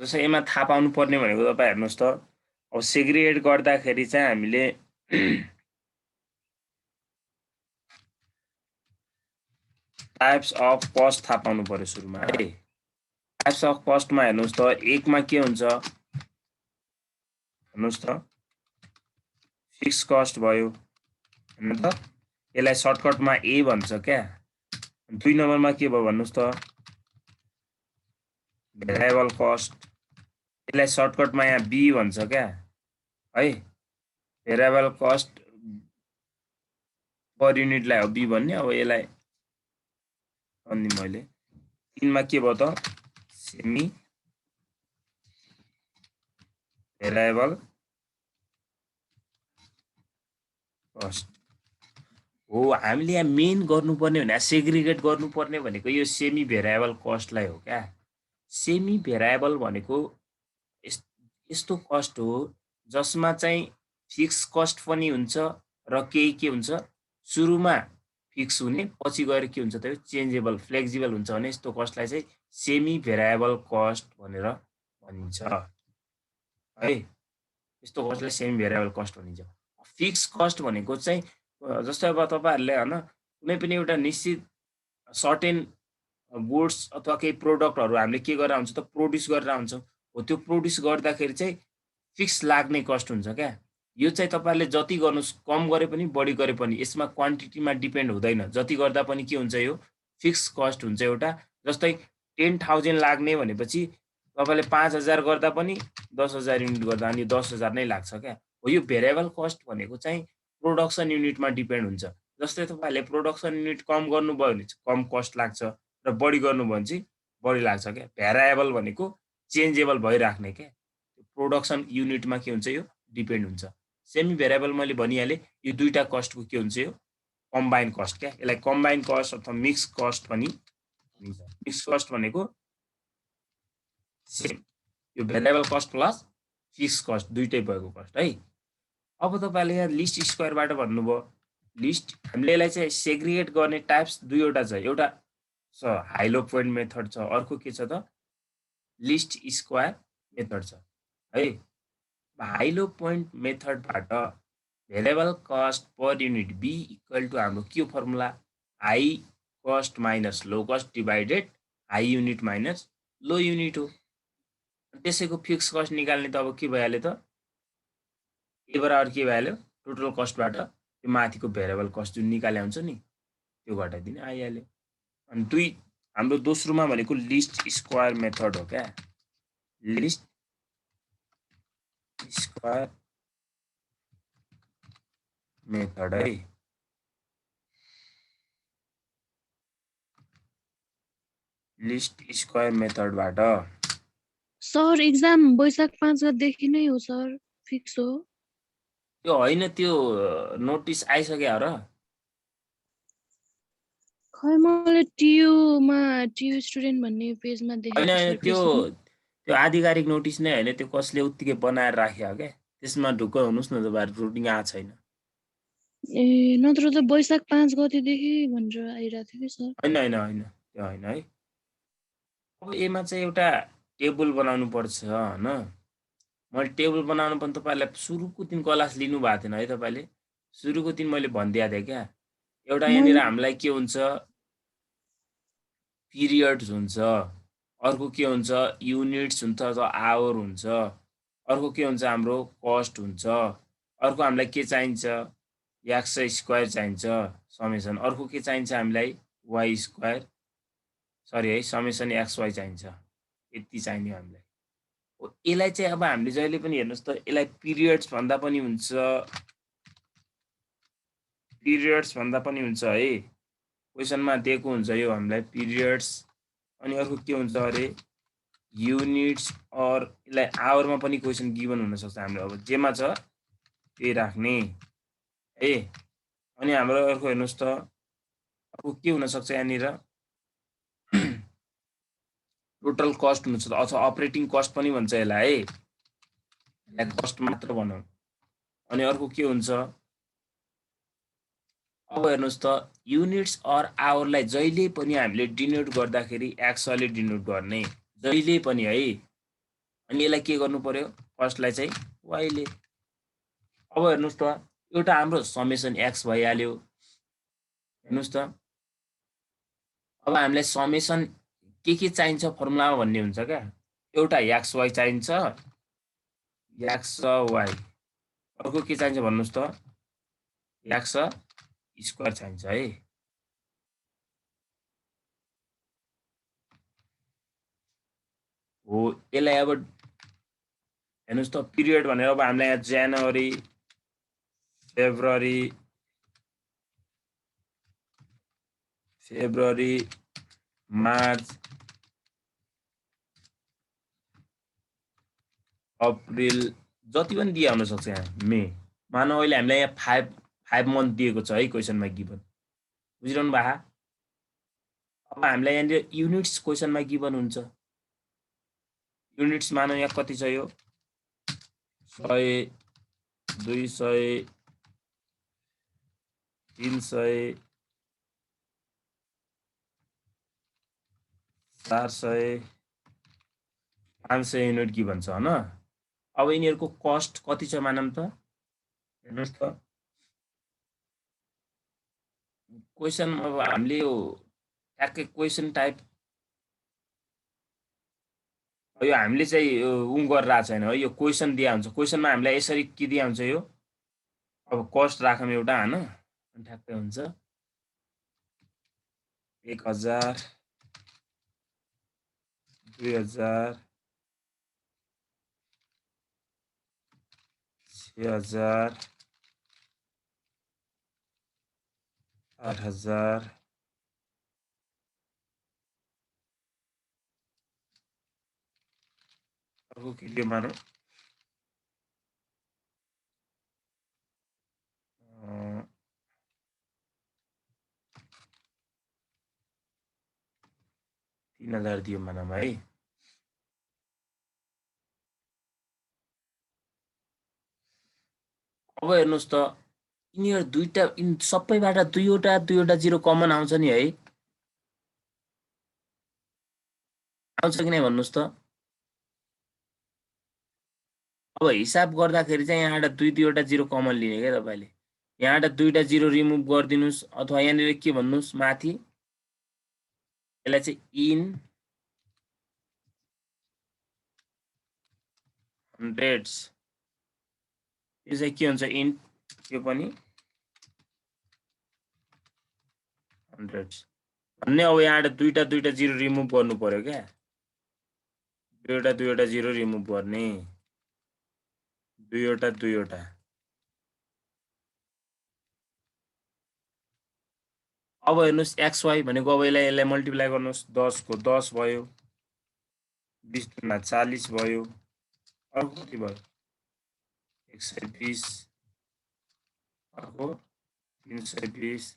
जस्तो यसमा थाहा पाउनु पर्ने भनेको तपाईँ हेर्नुहोस् त अब सेग्रिगेट गर्दाखेरि चाहिँ हामीले टाइप्स अफ कस्ट थाहा पाउनु पर्यो सुरुमा है। टाइप्स अफ कस्टमा हेर्नुहोस् त एकमा के हुन्छ हेर्नुहोस् त फिक्स कस्ट भयो हैन त, यसलाई सर्टकटमा ए भन्छ क्या। 2 नम्बरमा के भयो भन्नुहोस् त भेरिएबल कस्ट, यसलाई सर्टकटमा यहाँ बी भन्छ क्या है। भेरिएबल कस्ट पर युनिटलाई हो बी भन्ने। अब यसलाई अनि मैले 3 मा के भयो त सेमी भेरिएबल कस्ट हो। हामीले यहाँ मेन गर्नुपर्ने भने सेग्रिगेट गर्नुपर्ने भनेको यो सेमी भेरिएबल कस्टलाई हो क्या। सेमी भेरिएबल भनेको यस्तो कस्ट हो जसमा चाहिँ फिक्स कस्ट पनि हुन्छ र केही के हुन्छ सुरुमा फिक्स हुने पछि गएर के हुन्छ त चेन्जेबल फ्लेक्सिबल हुन्छ भने यस्तो कस्टलाई चाहिँ सेमी भेरिएबल कस्ट भनेर भनिन्छ है। यस्तो कस्टलाई सेमी भेरिएबल कस्ट भनिन्छ। फिक्स कस्ट भनेको चाहिँ जस्तै अब तपाईहरुले हैन कुनै पनि एउटा निश्चित सर्टेन गुड्स अथवा केही प्रोडक्टहरु हामीले के गरेर हुन्छ त प्रोड्युस गरेर हुन्छ हो, त्यो प्रोड्युस गर्दाखेरि चाहिँ फिक्स लाग्ने कस्ट हुन्छ क्या। यो चाहिँ तपाईहरुले जति गर्नुस् कम गरे पनि बढी गरे पनि यसमा क्वान्टिटीमा डिपेन्ड हुँदैन, जति गर्दा पनि के हुन्छ यो फिक्स कस्ट हुन्छ एउटा। जस्तै 10,000 लाग्ने भनेपछि तपाईले 5,000 गर्दा पनि 10,000 युनिट गर्दा अनि 10,000 नै लाग्छ क्या। हो यो भेरिएबल कस्ट भनेको चाहिँ प्रोडक्सन युनिटमा डिपेन्ड हुन्छ। जस्तै तपाईहरुले प्रोडक्सन युनिट कम गर्नुभयो भने चाहिँ कम कस्ट लाग्छ र बढी गर्नुभयो भने चाहिँ बढी लाग्छ क्या। भेरिएबल भनेको चेन्जेबल भइराख्ने क्या। प्रोडक्सन युनिटमा के हुन्छ यो डिपेन्ड हुन्छ। सेमी भेरिएबल मैले भनिहालेँ यो दुईटा कस्टको के हुन्छ यो कम्बाइन कस्ट क्या। यसलाई कम्बाइन कस्ट अथवा मिक्स कस्ट पनि भनिन्छ। मिक्स कस्ट भनेको सेम यो variable cost plus fix cost दुईटै भएको कस्ट है। अब तपाईले यहाँ लिस्ट स्क्वायरबाट भन्नुभयो लिस्ट, हामीले यसलाई चाहिँ सेग्रिगेट गर्ने टाइप्स दुईवटा छ। एउटा छ हाई लो पोइन्ट मेथड छ, अर्को के छ त लिस्ट स्क्वायर मेथड छ है। हाई लो पोइन्ट मेथडबाट variable cost per unit B equal to हाम्रो के formula high cost minus low cost divided high unit minus low unit हो। त्यसैको फिक्स कस्ट निकाल्ने त अब के भइहाल्यो त ए बराबर के भइहाल्यो टोटल कस्टबाट त्यो माथिको भेरिएबल कस्ट जुन निकाले हुन्छ नि त्यो घटाइदिने आइहाल्यो। अनि दुई हाम्रो दोस्रोमा भनेको लिस्ट स्क्वायर मेथड हो क्या। लिस्ट स्क्वायर मेथड है। लिस्ट स्क्वायर मेथडबाट सर एक्जाम वैशाख 5 गतेदेखि नै हो सर, फिक्स हो। त्यो होइन, त्यो नोटिस आइसक्यो र खै मैले टियुमा टियु स्टुडेन्ट भन्ने पेजमा देखेको होइन सर। त्यो त्यो आधिकारिक नोटिस नै होइन, त्यो कसले उत्तिकै बनाएर राख्यो क्या। त्यसमा ढुक्क हुनुहोस् न तपाईँहरू, रुटिन आएको छैन। ए नत्र त वैशाख 5 गतेदेखि भनेर आइरहेको थियो कि सर। होइन होइन होइन त्यो होइन है। अब यसमा चाहिँ एउटा टेबल बनाउनु पर्छ होइन। मैले टेबल बनाउनु पनि तपाईँहरूलाई सुरुको दिन क्लास लिनु भएको थिएन है। तपाईँले सुरुको दिन मैले भनिदिएको थिएँ क्या। एउटा यहाँनिर हामीलाई के हुन्छ पिरियड्स हुन्छ, अर्को के हुन्छ युनिट्स हुन्छ अथवा आवर हुन्छ, अर्को के हुन्छ हाम्रो कस्ट हुन्छ, अर्को हामीलाई के चाहिन्छ एक्स स्क्वायर चाहिन्छ समेसन, अर्को के चाहिन्छ हामीलाई वाइ स्क्वायर सरी है समेसन एक्स वाइ चाहिन्छ। यति चाहिने हामीलाई। यसलाई चाहिँ अब हामीले जहिले पनि हेर्नुहोस् त यसलाई पिरियड्स भन्दा पनि हुन्छ, पिरियड्स भन्दा पनि हुन्छ है। क्वेसनमा दिएको हुन्छ यो हामीलाई पिरियड्स। अनि अर्को के हुन्छ अरे युनिट्स और यसलाई आवरमा पनि क्वेसन गिभन हुन सक्छ। हाम्रो अब जेमा छ त्यही राख्ने है। अनि हाम्रो अर्को हेर्नुहोस् त अब के हुन सक्छ यहाँनिर टोटल कस्ट हुन्छ अथवा अपरेटिङ कस्ट पनि भन्छ यसलाई है। यसलाई कस्ट मात्र भनौँ। अनि अर्को के हुन्छ अब हेर्नुहोस् त युनिट्स और आवरलाई जहिले पनि हामीले डिनोट गर्दाखेरि एक्सले डिनोट गर्ने जहिले पनि है। अनि यसलाई के गर्नु पर्यो कस्टलाई चाहिँ y ले। अब हेर्नुस् त एउटा हाम्रो समेसन x भइहाल्यो। हेर्नुस् त अब हामीलाई समेसन के चाहिन्छ फर्मुलामा भन्ने हुन्छ क्या। एउटा xy चाहिन्छ xy, अर्को के चाहिन्छ भन्नुस् त x स्क्वायर चाहिन्छ है। हो यसलाई अब हेर्नुस् त पिरियड भनेर अब हामीलाई यहाँ जनवरी फेब्रुअरी मार्च अप्रिल जति पनि दिए हुन सक्छ। यहाँ मे मानौ अहिले हामीलाई यहाँ 5 मन्थ दिएको छ है क्वेसनमा गिभन, बुझिरहनु भा। अब हामीलाई यहाँ युनिट्स क्वेसनमा गिभन हुन्छ। युनिट्स मानौ यहाँ कति छ यो 100 200 300 400 500 युनिट गिभन छ हैन। अब यिनीहरुको कस्ट कति छ मानौं त। हेर्नुस् त क्वेसन अब हामीले यो ट्याक्कै क्वेसन टाइप यो हामीले चाहिँ उ गरिरहेको छैन है। यो क्वेसन दिया हुन्छ, क्वेसनमा हामीलाई यसरी के दिया हुन्छ यो। अब कस्ट राखौँ एउटा हैन, ठ्याक्कै हुन्छ 1000 2000 6000 8000 अर्को के दियो मानौ 3000 दियो मानौँ है। अब हेर्नुस् त यिनीहरु दुईटा सबैबाट दुईवटा जिरो कमन आउँछ नि है। आउँछ कि नै भन्नुस् त। अब हिसाब गर्दाखेरि चाहिँ यहाँबाट दुईवटा जिरो कमन लिने के तपाईले। यहाँबाट दुईटा जिरो रिमुभ गर्दिनुस् अथवा यहाँनिर के भन्नुस् माथि यसलाई चाहिँ इन हन्ड्रेड्स, यो चाहिँ के हुन्छ इन यो पनि हन्ड्रेड्स भन्ने। अब यहाँबाट दुईटा जिरो रिमुभ गर्नु पर्यो क्या। दुईवटा जिरो रिमुभ गर्ने दुईवटा। अब हेर्नुस् xy भनेको अब यसलाई मल्टिप्लाई गर्नुस् 10 को 10 भयो, 20 गुणा 40 भयो, अर्को कति भयो 120, अर्को 320,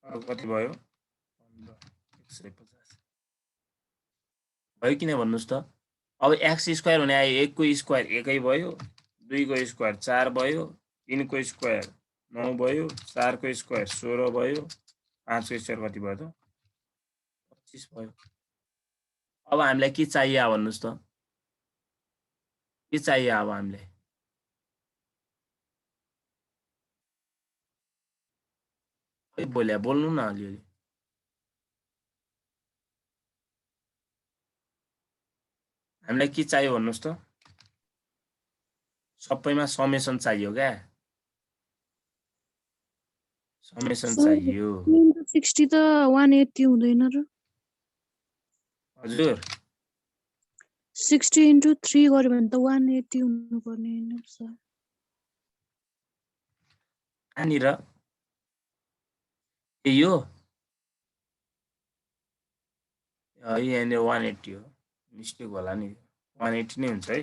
अर्को कति भयो 150 भयो कि नै भन्नुस् त। अब x स्क्वायर भने आयो 1 को स्क्वायर 1 कै भयो, 2 को स्क्वायर 4 भयो, 3 को स्क्वायर 9 भयो, 4 को स्क्वायर 16 भयो, 5 को स्क्वायर कति भयो त 25 भयो। अब हामीलाई के चाहियो भन्नुस् त, के चाहियो अब हामीलाई। खै बोल्नु न अलिअलि। हामीलाई के चाहियो भन्नुस् त। सबैमा समेसन चाहियो क्या, समेसन चाहियो। 60 त 180 हुँदैन र। हजुर 60 × 3 गर्यो भने त 180 हुनुपर्ने हैन सर। कहाँनिर यो यहाँनिर 180 हो, मिस्टेक होला नि 180 नै हुन्छ है।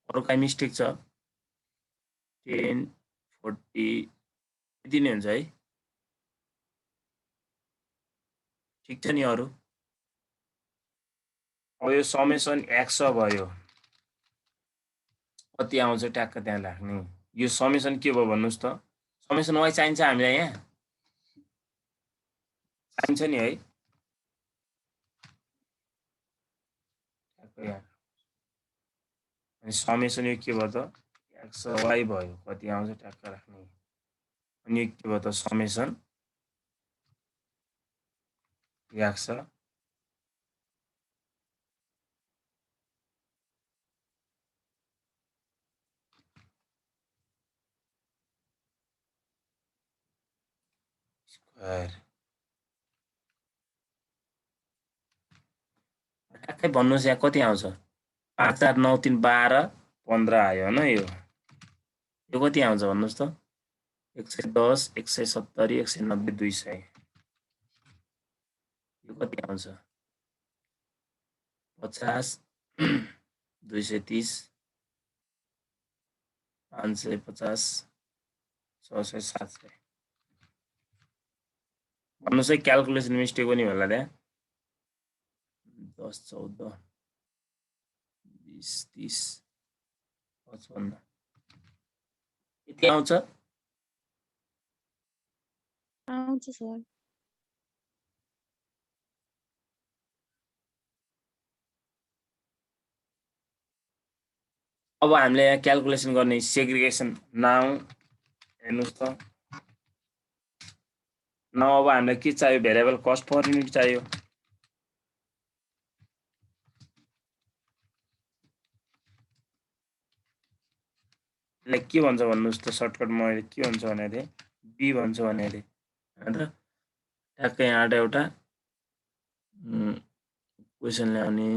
अरु काहीँ मिस्टेक छ 10 40 यति नै हुन्छ है। ठिक छ नि अरु। अब यो समेसन x भयो कति आउँछ ट्याक्क त्यहाँ राख्ने। यो समेसन के भयो भन्नुस् त। समेसन y चाहिन्छ हामीलाई यहाँ चाहिन्छ नि है। यहाँ अनि समेसन यो के भयो त एक्स वाई भयो कति आउँछ ट्याक्क राख्ने अनि यो के भयो त समेसन एक्स स्क्वायर ट्याक्कै भन्नुहोस् यहाँ कति आउँछ 5 4 9 3 12 15 आयो हैन यो कति आउँछ भन्नुहोस् त 110 170 190 200 यो कति आउँछ 50 230 550 600 700 भन्नुहोस् है क्याल्कुलेसन मिस्टेक पनि होला त्यहाँ 10 14 20 30 55 यति आउँछ आउँछ सर अब हामीले यहाँ क्याल्कुलेसन गर्ने सेग्रिगेसन नाउ हेर्नुस् त नाउ अब हामीलाई के चाहियो भेरिएबल कस्ट पर युनिट चाहियो यसलाई के भन्छ भन्नुस् त सर्टकट मैले के भन्छ भने थिएँ बी भन्छ भने थिएँ हैन त ट्याक्कै यहाँबाट एउटा क्वेसन ल्याउने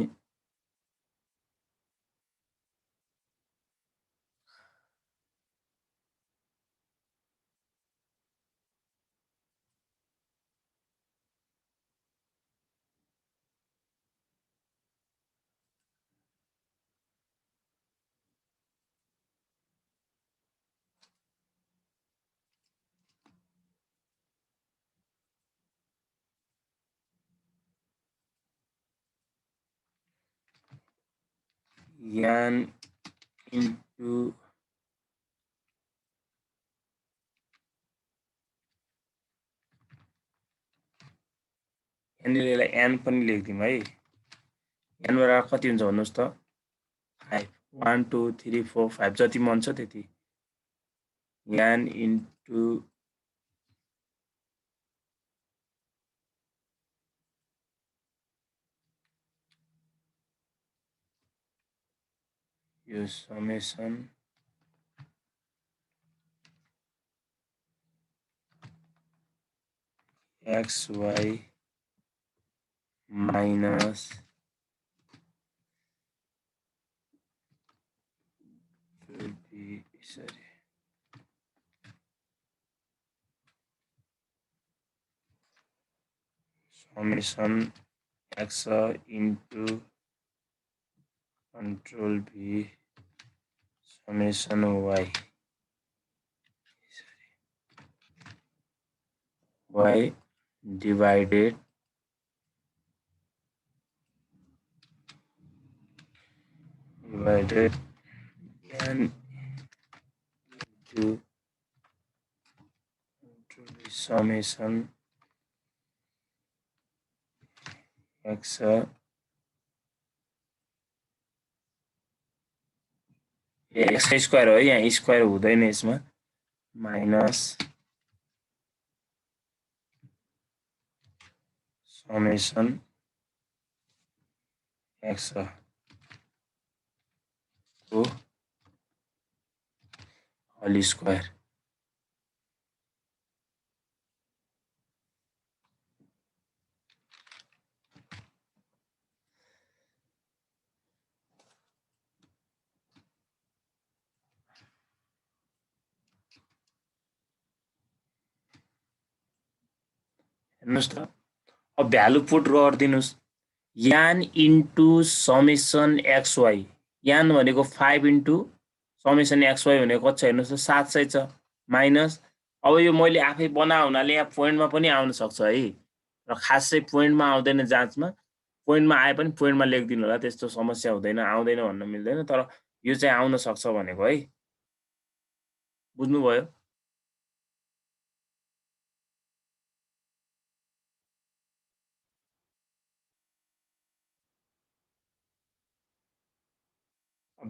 यान इन्टु यहाँनिर यसलाई एन पनि लेखिदिउँ है एनबाट कति हुन्छ भन्नुहोस् त 5 1 2 3 4 5 जति मन छ त्यति यान इन्टु यो summation x y minus summation x into कंट्रोल भी summation y y divided n into summation x x square हो यहाँ स्क्वायर हुँदैन यसमा माइनस समेसन एक्स को होल स्क्वायर हेर्नुस् त अब भ्यालु पुट गरिदिनुस् यान इन्टु समेसन एक्स वाई यान भनेको 5 इन्टु समेसन एक्स वाई भनेको कति छ हेर्नुस् त 700 छ माइनस अब यो मैले आफै बना हुनाले यहाँ पोइन्टमा पनि आउन सक्छ है र खासै पोइन्टमा आउँदैन जाँचमा पोइन्टमा आए पनि पोइन्टमा लेखिदिनु होला त्यस्तो समस्या हुँदैन आउँदैन भन्न मिल्दैन तर यो चाहिँ आउन सक्छ भनेको है बुझ्नुभयो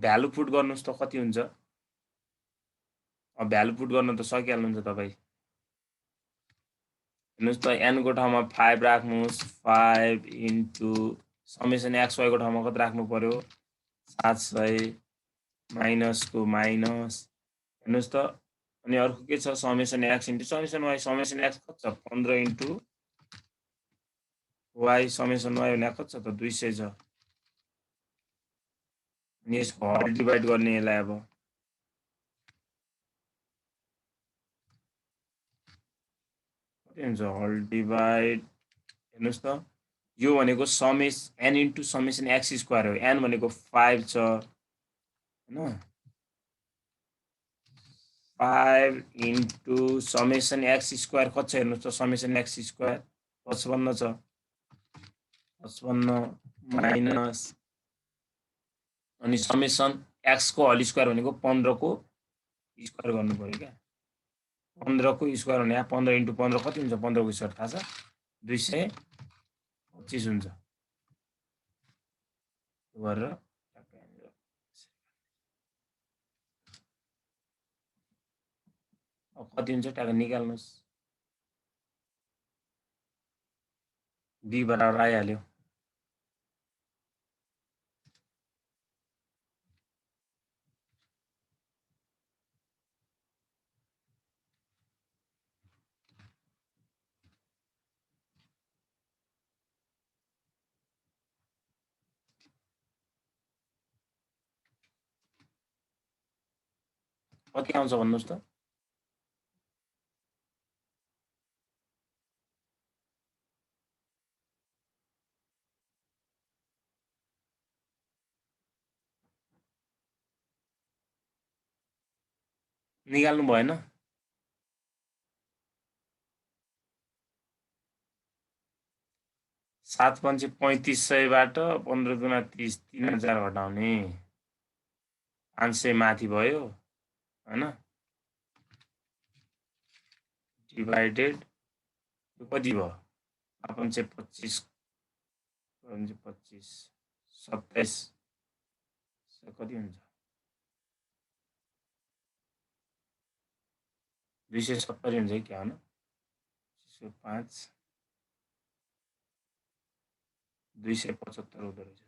भ्यालु पुट गर्नुस् त कति हुन्छ अब भ्यालु पुट गर्न त सकिहाल्नुहुन्छ तपाई हेर्नुस् त n को ठाउँमा 5 राख्नुस् 5 इन्टु समेसन xy को ठाउँमा कति राख्नु पर्यो 700 माइनस को माइनस हेर्नुस् त अनि अर्को के छ summation x into summation y summation x कति छ 15 इन्टु y समेसन y भने कति छ त 200 छ अनि यसको हल डिभाइड गर्ने यसलाई अब कति हुन्छ हल डिभाइड हेर्नुस् त यो भनेको Samesh n into summation x square हो n भनेको 5 छ हैन 5 इन्टु समेसन x स्क्वायर कति छ हेर्नुस् त समेसन x स्क्वायर 55 छ 55 माइनस अनि समेसन x को होल स्क्वायर भनेको 15 को स्क्वायर गर्नु पर्यो क्या 15 को स्क्वायर भने 15 इन्टु 15 कति हुन्छ 15 को स्क्वायर थाहा छ 225 हुन्छ गरेर अब कति हुन्छ ट्याक्क निकाल्नुस् b बराबर आइहाल्यो कति आउँछ भन्नुस् त निकाल्नु भएन 7 पंचे 3500 बाट 15 गुणा 30 3000 घटाउने 500 माथि भयो हैन डिवाइडेड यो कति भयो 5 पंचे 25 25 27 कति हुन्छ 270 हुन्छ क्या हो 5 275 हुँदो रहेछ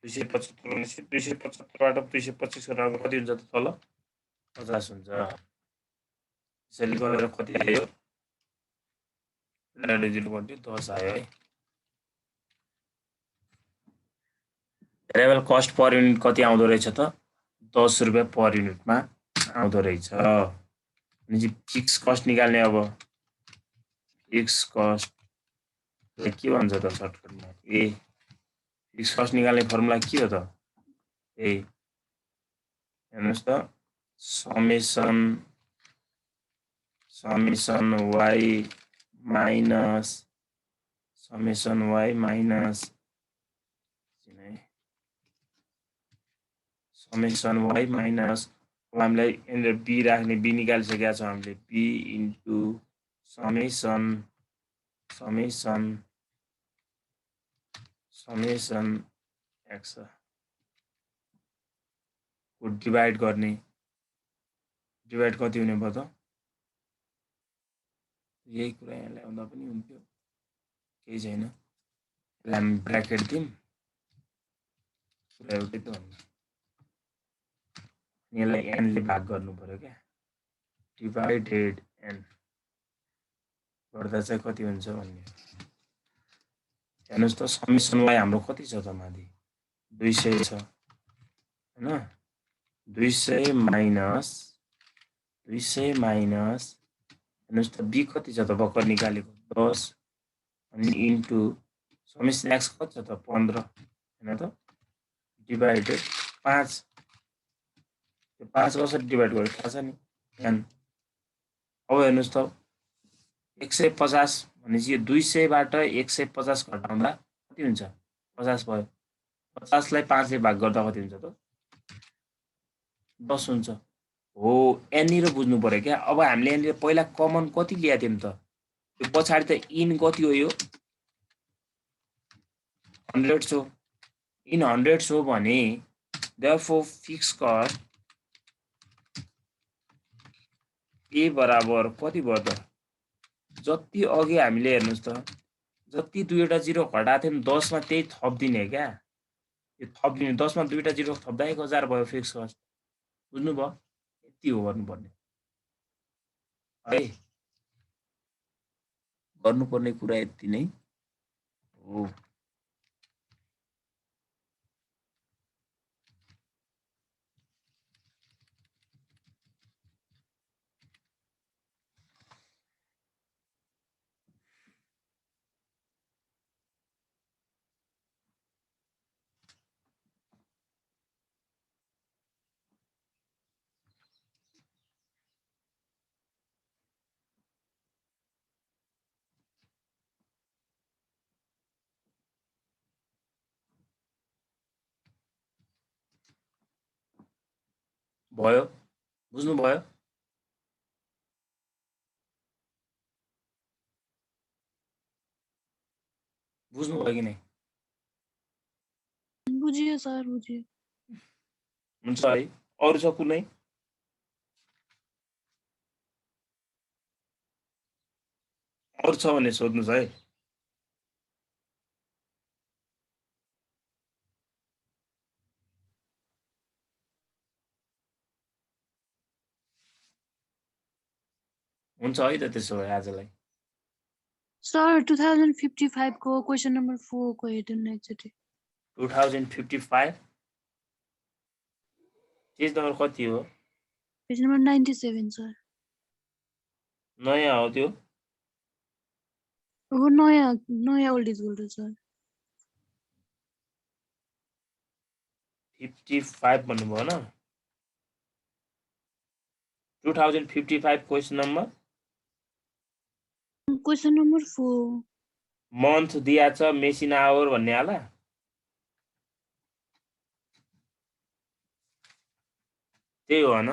275 275 बाट 225 गरेर कति हुन्छ त तल 50 हुन्छ यसले गरेर कति आयो डिभाइडेड 0.10 आयो है भेरिएबल कस्ट पर युनिट कति आउँदो रहेछ त 10 रुपैयाँ पर युनिटमा आउँदो रहेछ अनि फिक्स कस्ट निकाल्ने अब फिक्स कस्ट के भन्छ त सर्टकटमा ए फिक्स कस्ट निकाल्ने फर्मुला के हो त ए हेर्नुस् त summation y minus summation y minus summation y minus हामीलाई यहाँनिर b राख्ने b निकालिसकेका छौँ हामीले b इन्टु समेसन x को डिभाइड गर्ने डिभाइड कति हुने भयो त यही कुरा यहाँ ल्याउँदा पनि हुन्थ्यो केही छैन यसलाई हामी ब्र्याकेट दिउँ कुरा एउटै त हुन्छ यसलाई n ले भाग गर्नु पर्यो क्या डिभाइडेड n गर्दा चाहिँ कति हुन्छ भन्ने हेर्नुस् त समेसन y हाम्रो कति छ त माथि 200 छ हैन 200 माइनस हेर्नुस् त b कति छ त भर्खर निकालेको 10 अनि इन्टु समेसन x कति छ त 15 हैन त डिभाइडेड 5 यो 5 कसरी डिभाइड गर्यो थाहा छ नि n अब हेर्नुस् त 150 भनेपछि यो 200 बाट 150 घटाउँदा कति हुन्छ 50 भयो 50 लाई 5 ले भाग गर्दा कति हुन्छ त 10 हुन्छ हो यहाँनिर बुझ्नु पर्यो क्या अब हामीले यहाँनिर पहिला कमन कति ल्याएको थियौं त यो पछाडी त इन कति हो यो 100 छो इन 100 छो भने therefore fixed cost A बराबर कति भयो त जति अघि हामीले हेर्नुस् त जति दुईवटा जिरो घटाएको थियौं 10 मा त्यही थप्दिने क्या यो थप्दिने 10 मा दुईवटा जिरो थप्दा 1000 भयो फिक्स कस्ट बुझ्नुभयो यति हो गर्नुपर्ने है गर्नुपर्ने कुरा यति नै हो भयो बुझ्नुभयो बुझ्नुभयो कि नै बुझियो सर बुझियो हुन्छ है अरु छ कुनै अरु छ भने सोध्नुस् है हुन्छ है त त्यसो भए आजलाई सर 2055 को क्वेशन नम्बर 4 को हेर्नु एकचोटि 2055 पेज नम्बर कति हो पेज नम्बर 97 सर नयाँ हो त्यो हो नयाँ ओल्ड इज गोल्ड सर 55 भन्नुभयो न 2055 question number question number 4 month दिया छ मेसिन आवर भन्ने आला त्यही हो न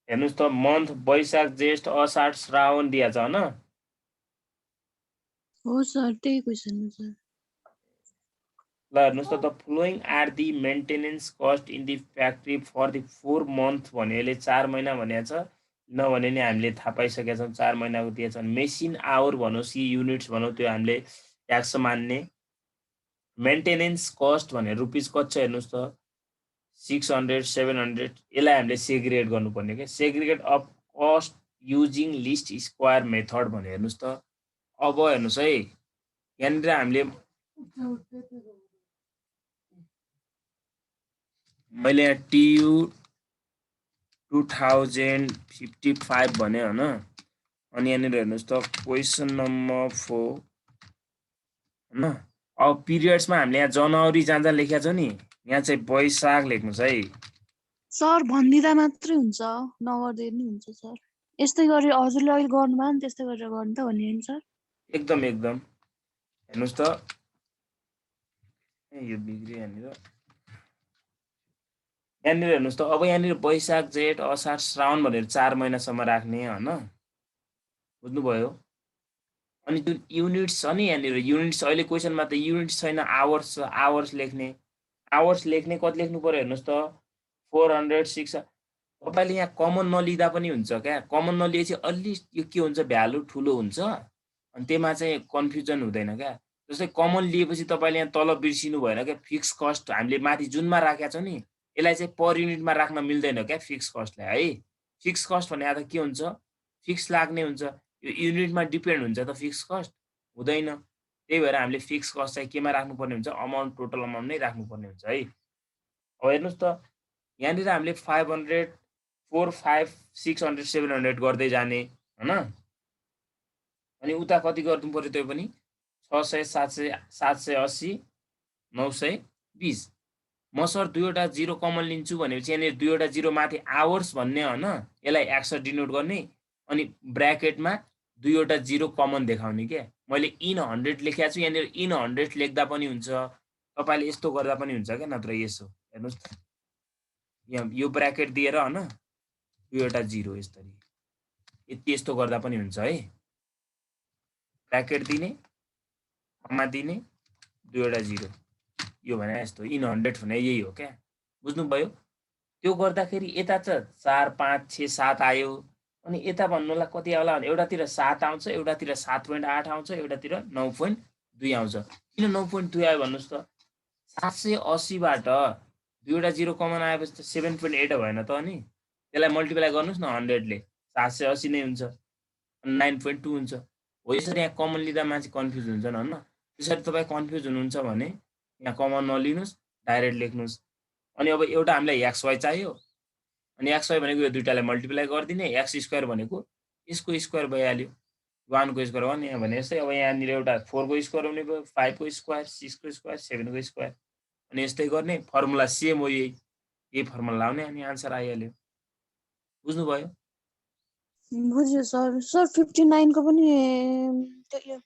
हेर्नुस् त मन्थ वैशाख ज्येष्ठ असाढ श्रावण दिया छ न हो सर त्यही क्वेशन हो सर ल हेर्नुस् त the following are the maintenance cost in the factory for the 4 month भनेले 4 महिना भनेको छ नभने नि हामीले थाहा पाइसकेका छौँ 4 महिनाको दिएछ मेसिन आवर भनोस् कि युनिट्स भनौँ त्यो हामीले ट्याक्स मान्ने मेन्टेनेन्स कस्ट भने रुपिस कति छ हेर्नुस् त 600 700 यसलाई हामीले सेग्रिगेट गर्नुपर्ने के segregate of cost using list square method भने हेर्नुस् त अब हेर्नुस् है यहाँनिर हामीले मैले यहाँ TU 2055 भने हैन अनि यहाँनिर हेर्नुस् त क्वेशन नम्बर 4 हैन अब पिरियड्समा हामीले यहाँ जनवरी जहाँ लेखेका छ नि यहाँ चाहिँ वैशाख लेख्नुस् है सर भन्दिदा मात्रै हुन्छ नगर्दै नि हुन्छ सर यस्तै गरी हजुरले अहिले गर्नुभयो नि त्यस्तै गरेर गर्नु त भन्ने हैन सर एकदम हेर्नुस् त यो बिग्रियो यहाँनिर हेर्नुस् त अब यहाँनिर वैशाख जेठ असार श्रावण भनेर 4 महिनासम्म राख्ने हैन बुझ्नुभयो अनि जुन युनिट्स छ नि यहाँनिर युनिट्स अहिले क्वेशनमा त युनिट्स छैन आवर्स लेख्ने कति लेख्नु पर्यो हेर्नुस् त 400 6 तपाईले यहाँ कमन नलिदा पनि हुन्छ क्या कमन नलिएपछि अलि यो के हुन्छ भ्यालु ठुलो हुन्छ अनि त्यसमा चाहिँ कन्फ्युजन हुँदैन क्या जस्तै कमन लिएपछि तपाईले यहाँ तल बिर्सिनु भएन क्या फिक्स कस्ट हामीले माथि जुनमा राखेका छौं नि यसलाई चाहिँ पर युनिटमा राख्न मिल्दैन क्या फिक्स कस्टलाई है फिक्स कस्ट भने त के हुन्छ फिक्स लाग्ने हुन्छ यो युनिटमा डिपेन्ड हुन्छ त फिक्स कस्ट हुँदैन त्यही भएर हामीले फिक्स कस्ट चाहिँ केमा राख्नुपर्ने हुन्छ अमाउन्ट टोटल अमाउन्ट नै राख्नुपर्ने हुन्छ है अब हेर्नुस् त यहाँनिर हामीले 500 4 5 600 700 गर्दै जाने हैन अनि उता कति गर्नु पर्यो त्यो पनि 600 700 780 920 म सर दुईवटा जिरो कमन लिन्छु भनेपछि यहाँनिर दुईवटा जिरो माथि आवर्स भन्ने हैन यसलाई एक्स डिनोट गर्ने अनि ब्र्याकेटमा दुईवटा जिरो कमन देखाउने के मैले इन 100 लेखेको छु यहाँनिर इन 100 लेख्दा पनि हुन्छ तपाईले यस्तो गर्दा पनि हुन्छ के नत्र यसो हेर्नुस् यहाँ यो ब्र्याकेट दिएर हैन दुईवटा जिरो यसरी यस्तो गर्दा पनि हुन्छ है ब्र्याकेट दिने कमा दिने दुईवटा जिरो यो भने यस्तो इन 100 भने यही हो क्या, बुझ्नुभयो? त्यो गर्दाखेरि यता चाहिँ 4 5 6 7 आयो, अनि यता भन्नुलाई कति आउला भने एउटातिर 7 आउँछ, एउटातिर 7.8 आउँछ, एउटातिर 9.2 आउँछ। किन 9.2 आयो भन्नुहोस् त? 780 बाट 2वटा 0 कमन आएपछि त 7.8 भएन त? अनि त्यसलाई मल्टिप्लाई गर्नुहोस् न 100 ले, 780 नै हुन्छ, 9.2 हुन्छ। हो यसरी यहाँ कमन लिँदा मान्छे कन्फ्युज हुन्छन् होइन? त्यसरी तपाईँ कन्फ्युज हुनुहुन्छ भने यहाँ कमन नलिनुहोस्, डाइरेक्ट लेख्नुहोस्। अनि अब एउटा हामीलाई XY चाहियो, अनि XY भनेको यो दुईटालाई मल्टिप्लाई गरिदिने, एक्स स्क्वायर भनेको यसको स्क्वायर भइहाल्यो, 1 को स्क्वायर 1 यहाँ भने यस्तै। अब यहाँनिर एउटा 4 को स्क्वायर हुने भयो, 5 को स्क्वायर, 6 को स्क्वायर, 7 को स्क्वायर, अनि यस्तै गर्ने। फर्मुला सेम हो, यही फर्मुला लाउने अनि आन्सर आइहाल्यो। बुझ्नुभयो? बुझ्यो सर। सर 59 को पनि त्यो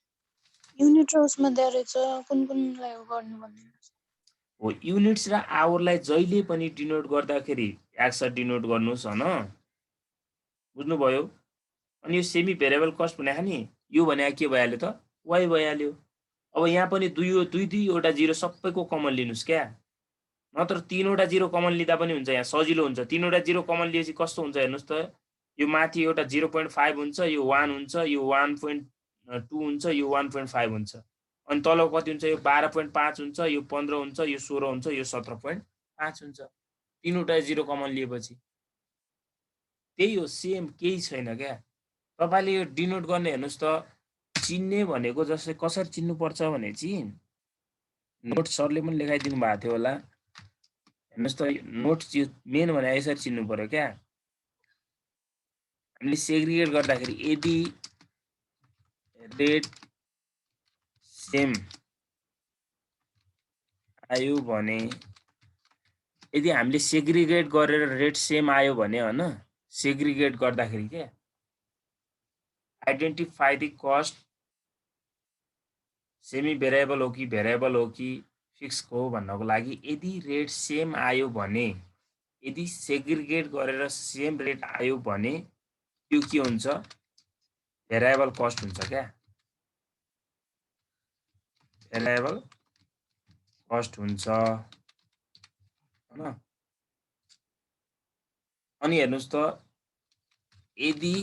युनिट र उसमा दिएर रहेछ, कुन कुनलाई गर्नु भन्ने। हो युनिट्स र आवरलाई जहिले पनि डिनोट गर्दाखेरि एक्स डिनोट गर्नुहोस् होइन, बुझ्नुभयो? अनि यो सेमी भेरिएबल कस्ट भनेको नि यो भनेको के भइहाल्यो त? वाइ भइहाल्यो। अब यहाँ पनि दुईवटा जिरो सबैको कमन लिनुहोस् क्या, नत्र 3वटा जिरो कमन लिँदा पनि हुन्छ, यहाँ सजिलो हुन्छ। 3वटा जिरो कमन लिएपछि कस्तो हुन्छ हेर्नुहोस् त, यो माथि एउटा 0.5 हुन्छ, यो 1 हुन्छ, यो 1.2 हुन्छ, यो 1.5 हुन्छ, अनि तल कति हुन्छ, यो 12.5 हुन्छ, यो 15 हुन्छ, यो 16 हुन्छ, यो 17.5 हुन्छ। 3वटा जिरो कमन लिएपछि त्यही हो, सेम, केही छैन क्या। तपाईँले यो डिनोट गर्ने हेर्नुहोस् त, चिन्ने भनेको जस्तै कसरी चिन्नुपर्छ भने चाहिँ नोट सरले पनि लेखाइदिनु भएको थियो होला, हेर्नुहोस् त नोट मेन भने यसरी चिन्नु पर्यो क्या। हामीले सेग्रिगेट गर्दाखेरि यदि रेट सेम आयो भने, यदि हामीले सेग्रिगेट गरेर रेट सेम आयो भने होइन, सेग्रिगेट गर्दाखेरि के identify the cost, semi variable हो कि भेरिएबल हो कि फिक्स हो भन्नको लागि यदि रेट सेम आयो भने, यदि सेग्रिगेट गरेर सेम रेट आयो भने त्यो के हुन्छ, भेरिएबल कस्ट हुन्छ क्या, भेरिएबल कस्ट हुन्छ होइन। अनि हेर्नुहोस् त, यदि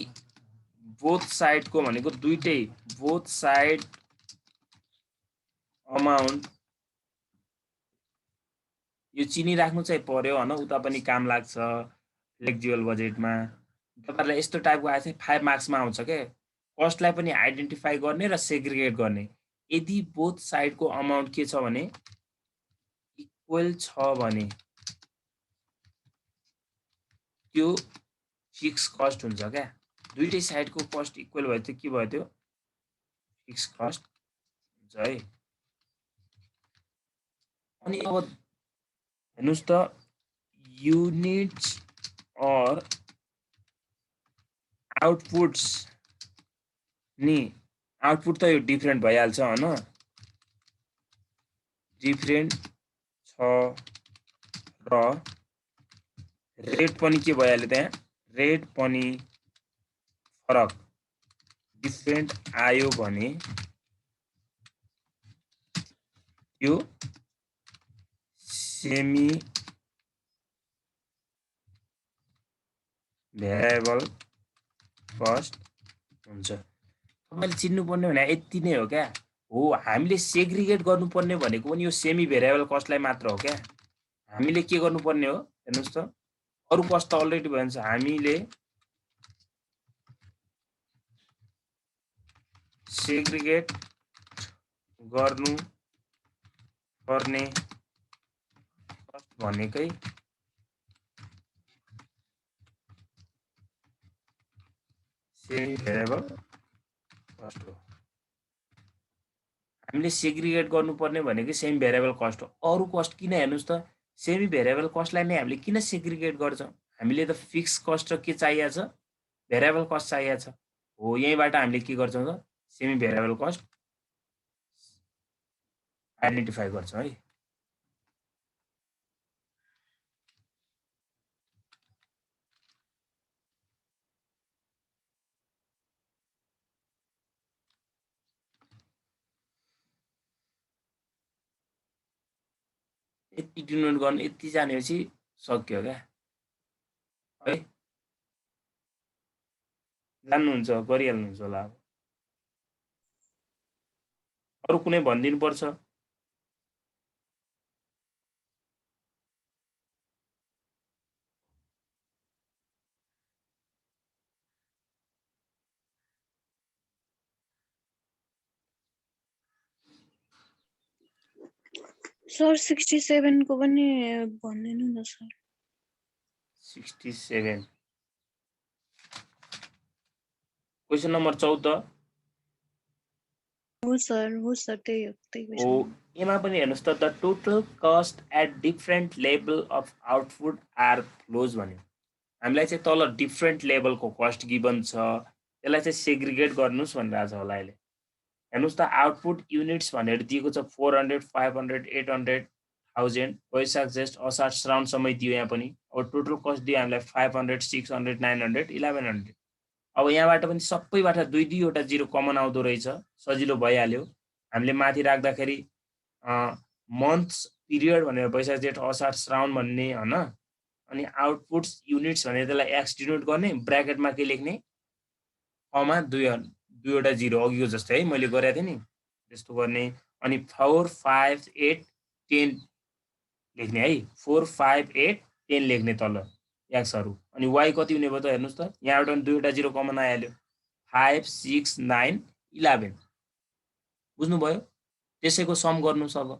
बोथ साइडको भनेको दुईटै, बोथ साइड अमाउन्ट, यो चिनिराख्नु चाहिँ पर्यो होइन, उता पनि काम लाग्छ फ्लेक्जिबल बजेटमा। तपाईँहरूलाई यस्तो टाइपको आएको चाहिँ 5 मार्क्समा आउँछ क्या, कस्टलाई पनि आइडेन्टिफाई गर्ने र सेग्रिगेट गर्ने। यदि बोथ साइडको अमाउन्ट के छ भने इक्वल छ भने त्यो फिक्स कस्ट हुन्छ क्या। दुईटै साइडको कस्ट इक्वल भयो त्यो के भयो, त्यो फिक्स कस्ट हुन्छ है। अनि अब हेर्नुहोस् त, युनिट्स और आउटपुट्स नि, आउटपुट त यो डिफ्रेन्ट भइहाल्छ होइन, डिफ्रेन्ट छ र रेट पनि के भइहाल्यो, त्यहाँ रेट पनि फरक डिफ्रेन्ट आयो भने यो सेमी भेरिएबल कस्ट हुन्छ। तपाईँले चिन्नुपर्ने भने यति नै हो क्या। हो हामीले सेग्रिगेट गर्नुपर्ने भनेको पनि यो सेमी भेरिएबल कस्टलाई मात्र हो क्या। हामीले के गर्नुपर्ने हो हेर्नुहोस् त, अरू कस्ट त अलरेडी भइन्छ, हामीले सेग्रिगेट गर्नु पर्ने भनेकै सेमी भेरिएबल कस्ट हो। हामीले सेग्रिगेट गर्नुपर्ने भनेकै सेमी भेरिएबल कस्ट हो। अरू कस्ट किन हेर्नुहोस् त, सेमी भेरिएबल कस्टलाई नै हामीले किन सेग्रिगेट गर्छौँ? हामीले त फिक्स कस्ट र के चाहिएको छ, भेरिएबल कस्ट चाहिएको छ। हो यहीँबाट हामीले के गर्छौँ त, सेमी भेरिएबल कस्ट आइडेन्टिफाई गर्छौँ है। यति डिनोट गर्नु यति जानेपछि सक्यो क्या है जान्नुहुन्छ गरिहाल्नुहुन्छ होला अब अरू कुनै भनिदिनु पर्छ सर 67 को पनि भनिदिनु न सर 67 क्वेसन नम्बर 14 हो सर त्यही हो त्यही ओ क्वेसन एमा पनि हेर्नुहोस् त the total cost at different level of output are flows भन्यो हामीलाई चाहिँ तल डिफ्रेन्ट लेभलको कस्ट गिभन छ त्यसलाई चाहिँ सेग्रिगेट गर्नुहोस् भनिरहेको छ होला अहिले हेर्नुहोस् त आउटपुट युनिट्स भनेर दिएको छ 400 500 800 1000 वैशाख जेष्ठ असार श्रावणसम्म दियो यहाँ पनि अब टोटल कस्ट दियो हामीलाई 500 600 900 1100 अब यहाँबाट पनि सबैबाट दुई दुईवटा जिरो कमन आउँदो रहेछ सजिलो भइहाल्यो हामीले माथि राख्दाखेरि मन्थ्स पिरियड भनेर वैशाख जेठ असार श्रावण भन्ने होइन अनि आउटपुट्स युनिट्स भनेर त्यसलाई एक्स डिनोट गर्ने ब्राकेटमा के लेख्ने कमा दुईवटा जिरो अघिको जस्तै है मैले गरेको थिएँ नि त्यस्तो गर्ने अनि 4 5 8 10 लेख्ने है 4 5 8 10 लेख्ने तल एक्सहरू अनि वाइ कति हुने भयो त हेर्नुहोस् त यहाँबाट पनि दुईवटा जिरो कमन आइहाल्यो 5 6 9 11 बुझ्नुभयो त्यसैको सम गर्नुहोस् अब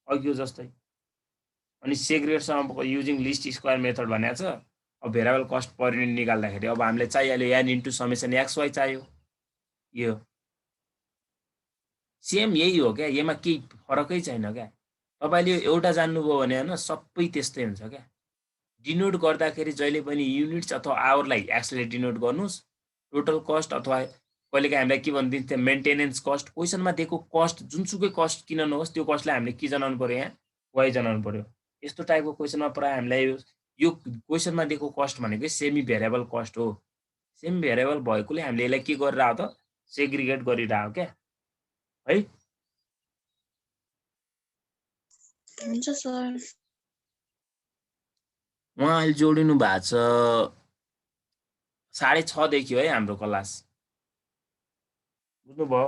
अघिको जस्तै अनि सेग्रेगेटसँग युजिङ लिस्ट स्क्वायर मेथड भनेको छ अब भेरिएबल कस्ट पर युनिट निकाल्दाखेरि अब हामीले चाहिहाल्यो n into summation x y चाहियो यो सेम यही हो क्या यसमा केही फरकै छैन क्या तपाईँले एउटा जान्नुभयो भने होइन सबै त्यस्तै हुन्छ क्या डिनोट गर्दाखेरि जहिले पनि युनिट्स अथवा आवरलाई एक्सले डिनोट गर्नुहोस् टोटल कस्ट अथवा कहिलेकाहीँ हामीलाई के भनिदिन्छ मेन्टेनेन्स कस्ट क्वेसनमा दिएको कस्ट जुनसुकै कस्ट किन नहोस् त्यो कस्टलाई हामीले के जनाउनु पऱ्यो यहाँ वाइ जनाउनु पऱ्यो यस्तो टाइपको क्वेसनमा प्रायः हामीलाई यो क्वेसनमा दिएको कस्ट भनेकै सेमी भेरिएबल कस्ट हो सेमी भेरिएबल भएकोले हामीले यसलाई के गरेर आयो त सेग्रिगेट गरिरह क्या है हुन्छ सर उहाँ अहिले जोडिनु भएको छ 6:30 देखि है हाम्रो क्लास बुझ्नुभयो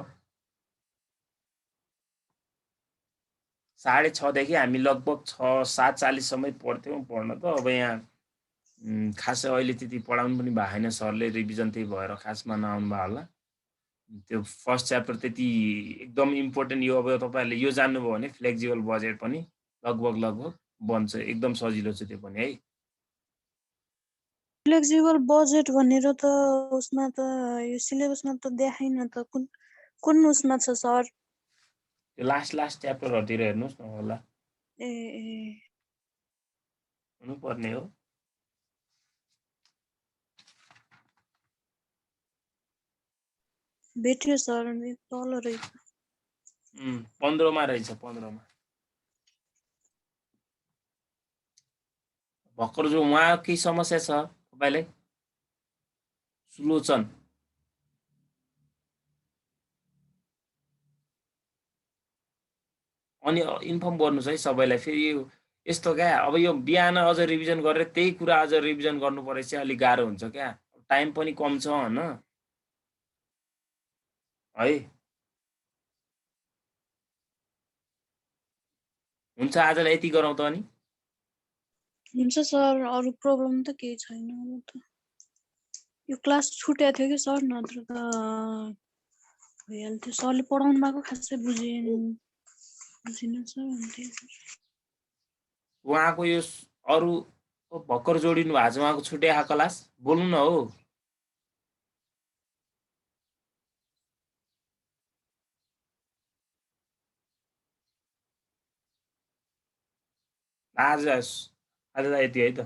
6:30 देखि हामी लगभग 6:07 पढ्थ्यौँ पढ्न त अब यहाँ खासै अहिले त्यति पढाउनु पनि भएको छैन सरले रिभिजन त्यही भएर खासमा नआउनु भयो होला त्यो फर्स्ट च्याप्टर त्यति एकदम इम्पोर्टेन्ट यो अब तपाईँहरूले यो जान्नुभयो भने फ्लेक्जिबल बजेट पनि लगभग बन्छ एकदम सजिलो छ त्यो पनि है फ्लेक्सिबल बजेट भनेर त उसमा त यो सिलेबसमा त देखाइन त कुन उसमा छ सर त्यो लास्ट च्याप्टरहरूतिर हेर्नुहोस् न होला ए हुनुपर्ने हो भेट्यो सर तल रहेछ 15मा रहेछ 15मा भर्खर जो उहाँ केही समस्या छ तपाईँलाई सुलोचन अनि इन्फर्म गर्नुहोस् है सबैलाई फेरि यस्तो क्या अब यो बिहान अझ रिभिजन गरेर त्यही कुरा अझ रिभिजन गर्नु परे चाहिँ अलिक गाह्रो हुन्छ क्या टाइम पनि कम छ होइन है हुन्छ आजलाई यति गरौँ त अनि हुन्छ सर अरू प्रब्लम त केही छैन अब त यो क्लास छुट्या थियो कि सर नत्र त भइहाल्थ्यो सरले पढाउनु भएको खासै बुझिन सर उहाँको यो अरू भर्खर जोडिनु भएको छ उहाँको छुट्या क्लास बोल्नु न हो आज यति है त